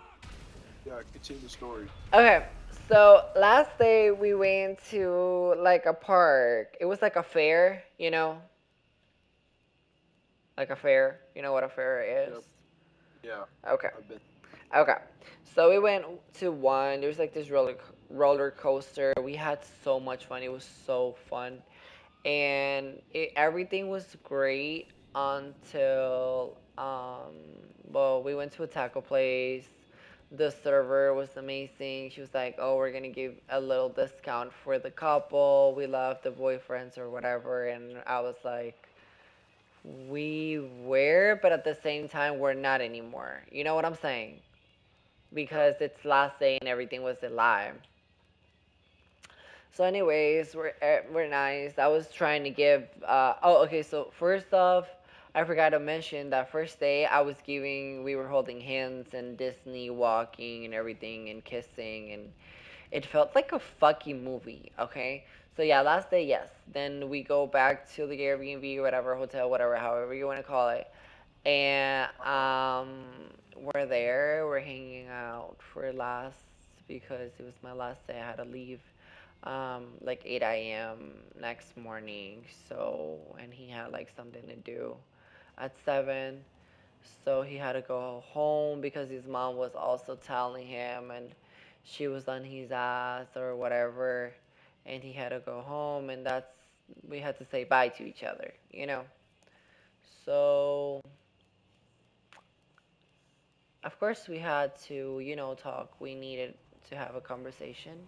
C: yeah. Continue the story.
A: Okay. So last day we went to like a park. It was like a fair, like a fair. You know what a fair is?
C: Yep. Yeah,
A: Okay.
C: I've been.
A: Okay. So we went to one. There was like this roller coaster. We had so much fun. It was so fun, and everything was great until well, we went to a taco place. The server was amazing. She was like, "Oh, we're gonna give a little discount for the couple. We love the boyfriends or whatever." And I was like, "We were, but at the same time, we're not anymore." You know what I'm saying?
C: Yeah.
A: Because it's last day and everything was live. So, anyways, we're nice. I was trying to give. Oh, okay. So first off, I forgot to mention that first day I was giving. We were holding hands and Disney walking and everything and kissing and it felt like a fucking movie. Okay. So yeah, last day yes. Then we go back to the Airbnb, whatever hotel, whatever, however you want to call it, and we're there. We're hanging out for last because it was my last day. I had to leave like 8 a.m. next morning. So and he had like something to do at 7. So he had to go home because his mom was also telling him and she was on his ass or whatever and he had to go home and that's we had to say bye to each other. So of course we had to, talk. We needed to have a conversation.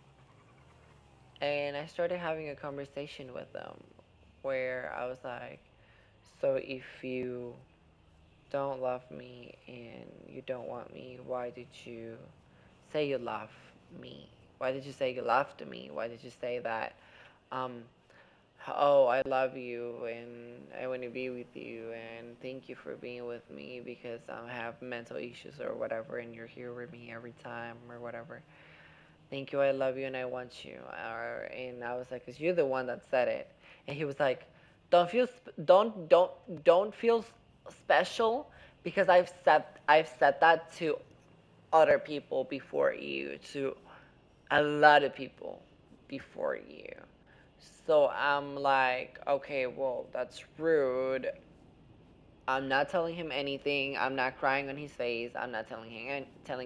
A: And I started having a conversation with them where I was like, so if you don't love me and you don't want me, why did you say you love me? Why did you say you loved me? Why did you say that, um, oh, I love you and I want to be with you and thank you for being with me because I have mental issues or whatever and you're here with me every time or whatever. Thank you, I love you and I want you. And I was like, cause you're the one that said it. And he was like, don't feel special because I've said that to other people before you, to a lot of people before you. So I'm like, okay, well, that's rude. I'm not telling him anything. I'm not crying on his face. I'm not telling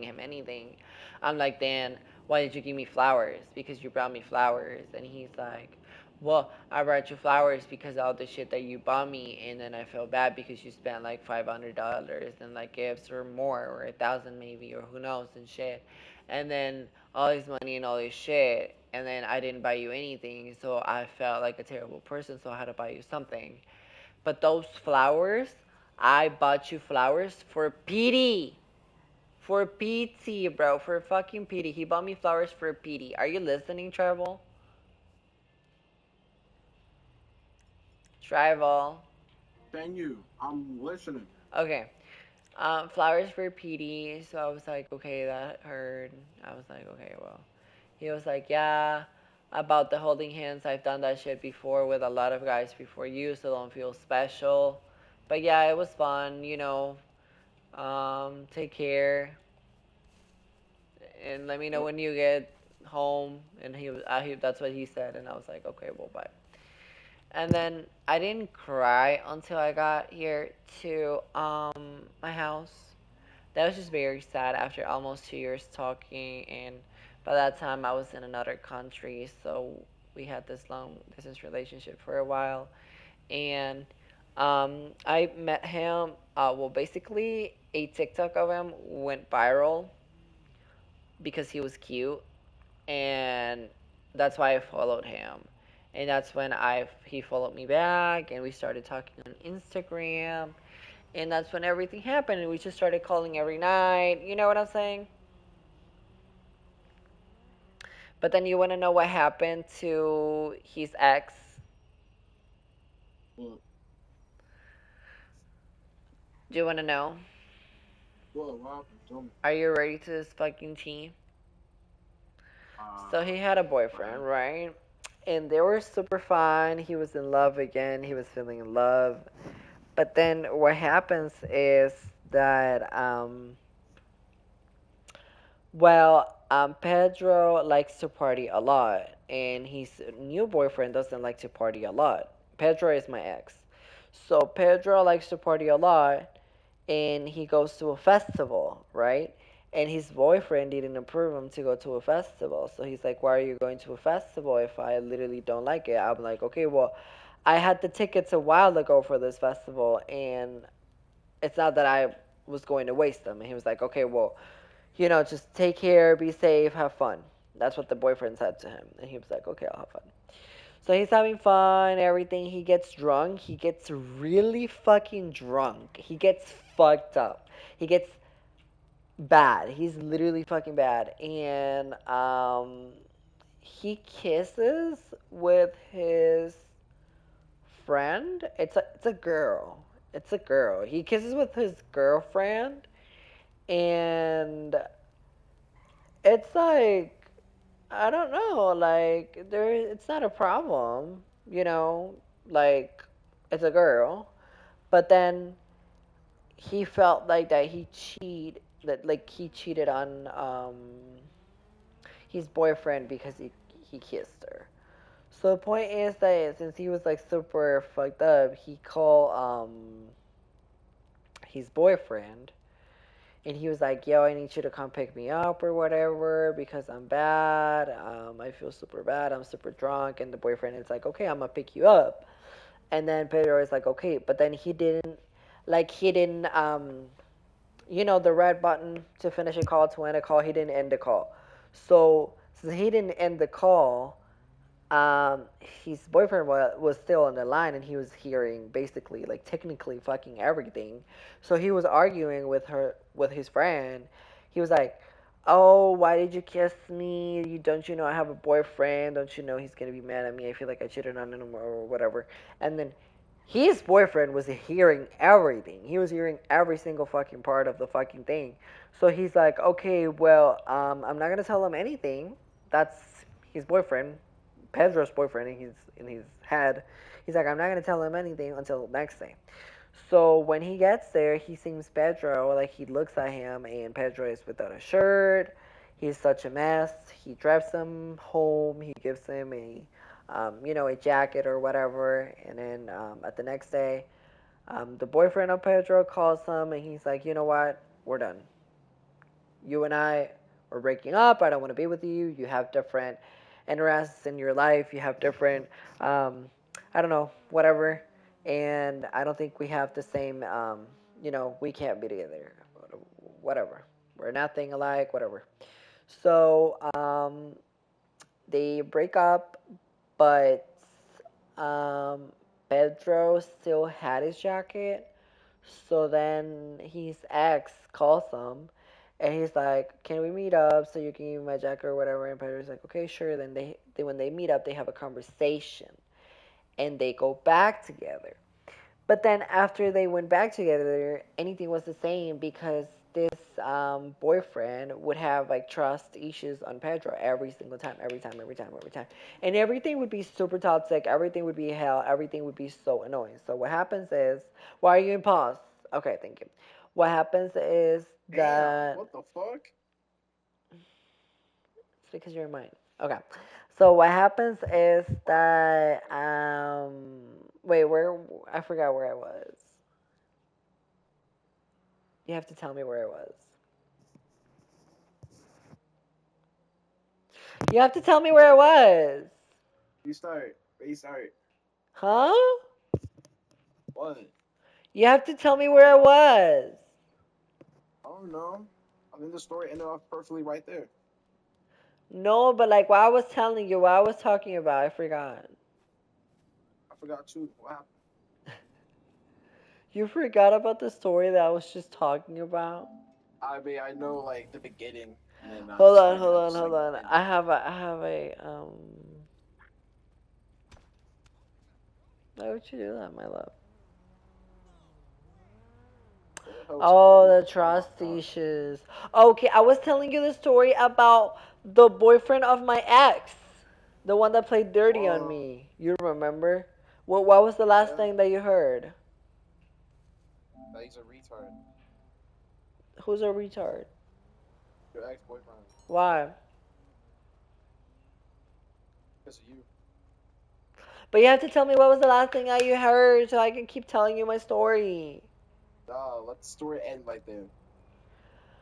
A: him anything. I'm like, Dan, why did you give me flowers? Because you brought me flowers. And he's like, Well, I brought you flowers because of all the shit that you bought me, and then I felt bad because you spent like $500 in like gifts or more, or 1,000 maybe, or who knows and shit. And then all this money and all this shit, and then I didn't buy you anything, so I felt like a terrible person, so I had to buy you something. But those flowers, I bought you flowers for Petey. For PT, bro. For fucking PT. He bought me flowers for PT. Are you listening, Travel? Travel.
C: Thank you. I'm listening.
A: Okay. Flowers for PD. So I was like, okay, that hurt. I was like, okay, well. He was like, yeah, about the holding hands. I've done that shit before with a lot of guys before you, so don't feel special. But yeah, it was fun, you know. Take care and let me know
C: Well,
A: when you get home. And that's what he said, and I was like, okay, well, bye. And then I didn't cry until I got here to my house. That was just very sad after almost 2 years talking, and by that time I was in another country, so we had this long distance relationship for a while. And I met him. Well, basically, a TikTok of him went viral because he was cute, and that's why I followed him. And that's when I he followed me back, and we started talking on Instagram, and that's when everything happened, and we just started calling every night. You know what I'm saying? But then you want to know what happened to his ex?
C: well,
A: Do you want to know?
C: what happened? Tell me.
A: Are you ready to this fucking tea? So
C: Uh,
A: he had a
C: go
A: boyfriend,
C: ahead.
A: right? And they were super fine. He was in love again. He was feeling in love. But then what happens is that Pedro likes to party a lot, and his new boyfriend doesn't like to party a lot. Pedro is my ex. So Pedro likes to party a lot, and he goes to a festival, right? And his boyfriend didn't approve him to go to a festival. So he's like, why are you going to a festival if I literally don't like it? I'm like, okay, well, I had the tickets a while ago for this festival, and it's not that I was going to waste them. And he was like, okay, well, just take care, be safe, have fun. That's what the boyfriend said to him. And he was like, okay, I'll have fun. So he's having fun, everything. He gets drunk. He gets really fucking drunk. He gets fucked up. He gets bad. He's literally fucking bad. And he kisses with his friend. It's a girl. It's a girl. He kisses with his girlfriend, and it's like I don't know, like it's not a problem, you know, like it's a girl, but then he felt like that like he cheated on his boyfriend because he kissed her. So the point is that since he was like super fucked up, he called his boyfriend, and he was like, "Yo, I need you to come pick me up or whatever because I'm bad. I feel super bad. I'm super drunk." And the boyfriend is like, "Okay, I'm gonna pick you up." And then Pedro is like, "Okay," but then he didn't, the red button to finish a call to end a call. He didn't end the call. So since he didn't end the call, his boyfriend was still on the line, and he was hearing basically like technically fucking everything. So he was arguing with his friend. He was like, "Oh, why did you kiss me? Don't you know I have a boyfriend? Don't you know he's gonna be mad at me? I feel like I cheated on him or whatever." And then his boyfriend was hearing everything. He was hearing every single fucking part of the fucking thing. So he's like, "Okay, well, I'm not gonna tell him anything. That's his boyfriend, Pedro's boyfriend, in his head." He's like, "I'm not gonna tell him anything until next day." So when he gets there, he sees Pedro. Like he looks at him, and Pedro is without a shirt. He's such a mess. He drives him home. He gives him a jacket or whatever. And then at the next day, the boyfriend of Pedro calls him, and he's like, "You know what? We're done. You and I are breaking up. I don't want to be with you. You have different interests in your life. You have different, um, I don't know, whatever. And I don't think we have the same, we can't be together. Whatever. We're nothing alike, whatever. So they break up, but um, Pedro still had his jacket. So then his ex calls him and he's like, "Can we meet up so you can give me my jacket or whatever?" And Pedro's like, "Okay, sure." Then they when they meet up, they have a conversation and they go back together. But then after they went back together, anything was the same because this boyfriend would have like trust issues on Pedro every single time, every time, every time, every time. And everything would be super toxic, everything would be hell, everything would be so annoying. So what happens is, why are you in pause? Okay, thank you. What happens is
C: Damn,
A: that
C: what the fuck?
A: it's because you're in mine. Okay. So what happens is that wait, where I forgot where I was. You have to tell me where I was. You have to tell me where I was.
C: Restart. Restart.
A: Huh?
C: What?
A: You have to tell me where I was.
C: I don't know. I think the story ended off perfectly right there.
A: No, but like what I was telling you, what I was talking about, I forgot.
C: I forgot too. What happened?
A: You forgot about the story that I was just talking about?
C: I mean, I know like the beginning, and then
A: Hold on,
C: I
A: hold on,
C: just
A: hold
C: like the
A: on.
C: ending.
A: I have a why would you do that, my love?
C: Where the hell is
A: Oh,
C: Cardi?
A: the
C: Oh my
A: trust
C: god.
A: issues. Okay, I was telling you the story about the boyfriend of my ex. The one that played dirty on
C: Oh,
A: me. You remember? What was the last
C: yeah.
A: thing that you heard?
C: That he's a retard.
A: Who's a retard?
C: Your ex-boyfriend.
A: Why?
C: Because of you.
A: But you have to tell me what was the last thing that you heard so I can keep telling you my story.
C: Nah, let the story end right there.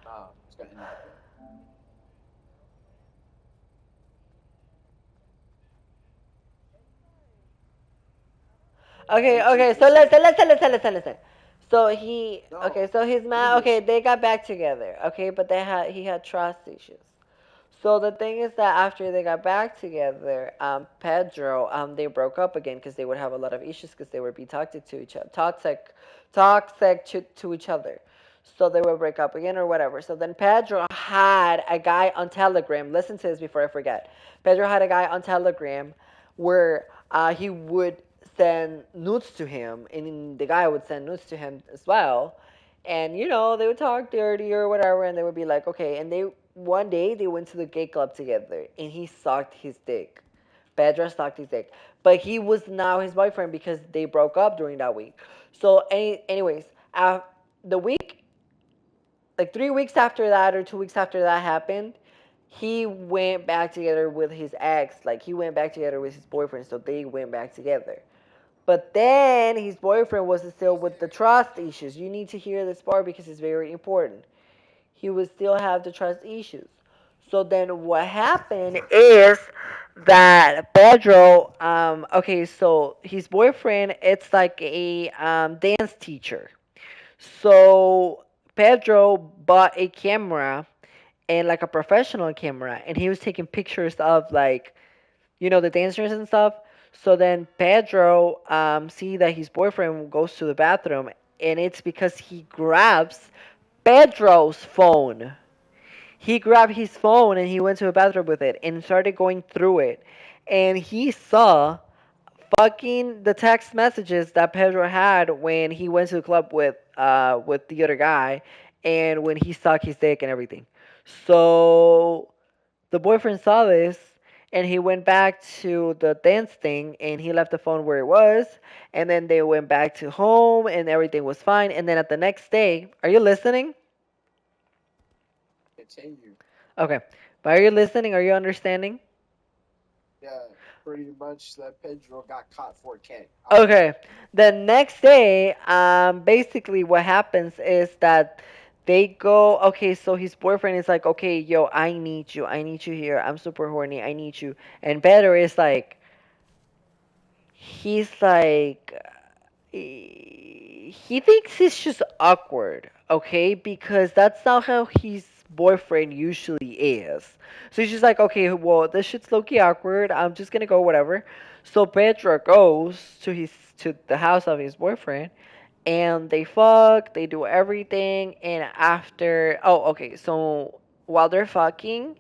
C: Nah, it's gonna end right there.
A: Okay,
C: Take
A: okay,
C: your
A: so
C: time.
A: listen. So
C: No,
A: okay, so his man, okay,
C: finish.
A: they got back together, okay, but he had trust issues. So the thing is that after they got back together, Pedro, they broke up again because they would have a lot of issues because they would be toxic to each other, toxic to each other. So they would break up again or whatever. So then Pedro had a guy on Telegram. Listen to this before I forget. Pedro had a guy on Telegram where he would send nudes to him, and the guy would send nudes to him as well. And they would talk dirty or whatever, and they would be like, okay. And they one day they went to the gay club together, and he sucked his dick. Pedro sucked his dick, but he was now his boyfriend because they broke up during that week. So, anyways, the week, like 3 weeks after that or 2 weeks after that happened, he went back together with his ex. Like he went back together with his boyfriend, so they went back together. But then his boyfriend was still with the trust issues. You need to hear this part because it's very important. He would still have the trust issues. So then what happened is that Pedro, okay, so his boyfriend, it's like a dance teacher. So Pedro bought a camera and like a professional camera, and he was taking pictures of like the dancers and stuff. So then Pedro see that his boyfriend goes to the bathroom, and it's because he grabs Pedro's phone. He grabbed his phone and he went to the bathroom with it and started going through it, and he saw fucking the text messages that Pedro had when he went to the club with the other guy, and when he sucked his dick and everything. So the boyfriend saw this and he went back to the dance thing and he left the phone where it was, and then they went back to home and everything was fine. And then at the next day, are you listening?
C: Continue.
A: Okay. But are you listening? Are you understanding?
C: Yeah, pretty much that Pedro got caught 4K. I'm listening.
A: Okay. The next day, basically what happens is that they go, okay, so his boyfriend is like, okay, yo, I need you here. I'm super horny. I need you. And Pedro is like, he's like, he thinks he's just awkward, okay? Because that's not how his boyfriend usually is. So he's just like, okay, well, this shit's low-key awkward. I'm just gonna go, whatever. So Pedro goes to the house of his boyfriend, and they fuck, they do everything, and after, oh, okay, so while they're fucking,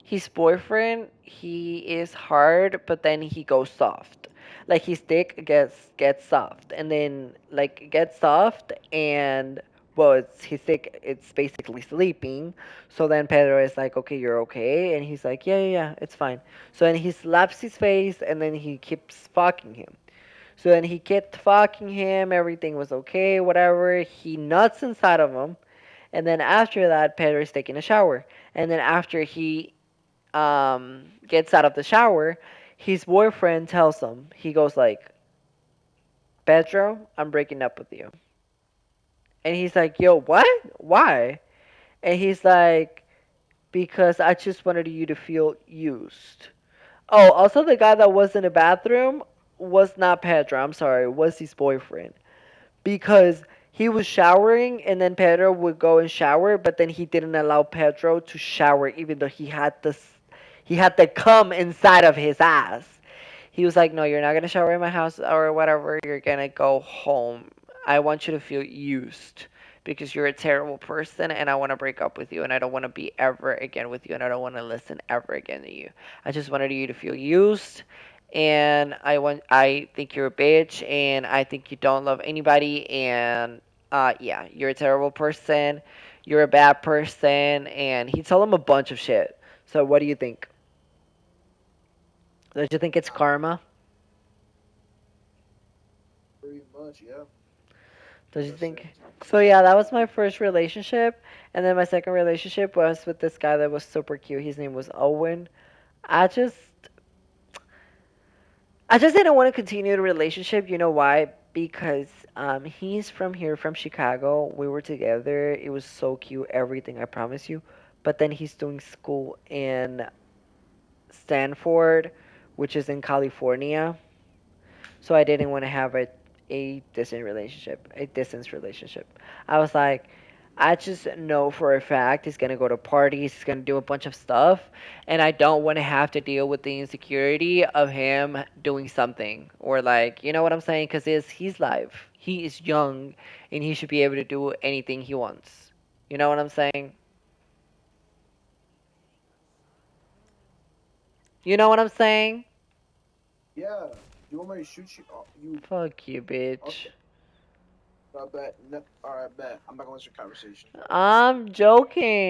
A: his boyfriend, he is hard, but then he goes soft. Like his dick gets soft, and then like gets soft, and well, it's his dick. It's basically sleeping. So then Pedro is like, "Okay, you're okay," and he's like, "Yeah, yeah, yeah, it's fine." So then he slaps his face, and then he keeps fucking him. So then he kept fucking him. Everything was okay, whatever. He nuts inside of him, and then after that, Pedro is taking a shower, and then after he gets out of the shower, his boyfriend tells him, he goes like, Pedro, I'm breaking up with you. And he's like, yo, what? Why? And he's like, because I just wanted you to feel used. Oh, also the guy that was in the bathroom was not Pedro. I'm sorry, was his boyfriend. Because he was showering and then Pedro would go and shower, but then he didn't allow Pedro to shower even though he had to come inside of his ass. He was like, "No, you're not gonna shower in my house or whatever. You're gonna go home. I want you to feel used because you're a terrible person and I want to break up with you and I don't want to be ever again with you and I don't want to listen ever again to you. I just wanted you to feel used and I think you're a bitch and I think you don't love anybody and yeah, you're a terrible person. You're a bad person." And he told him a bunch of shit. So what do you think? Don't you think it's
C: Uh,
A: karma?
C: Pretty much, yeah.
A: Don't you
C: That's it.
A: think? So yeah, that was my first relationship, and then my second relationship was with this guy that was super cute. His name was Owen. I just, I just didn't want to continue the relationship. You know why? Because he's from here, from Chicago. We were together. It was so cute, everything. I promise you. But then he's doing school in Stanford, which is in California. So I didn't want to have a distance relationship. I was like, I just know for a fact he's gonna go to parties, he's gonna do a bunch of stuff, and I don't want to have to deal with the insecurity of him doing something or like, you know what I'm saying? Because it's his life. He is young, and he should be able to do anything he wants. You know what I'm saying? You know what I'm saying?
C: Yeah. You want me to shoot you? Oh, you
A: Fuck you, bitch.
C: okay? I bet. No, all right, bet. I'm not gonna listen to your conversation.
A: I'm joking.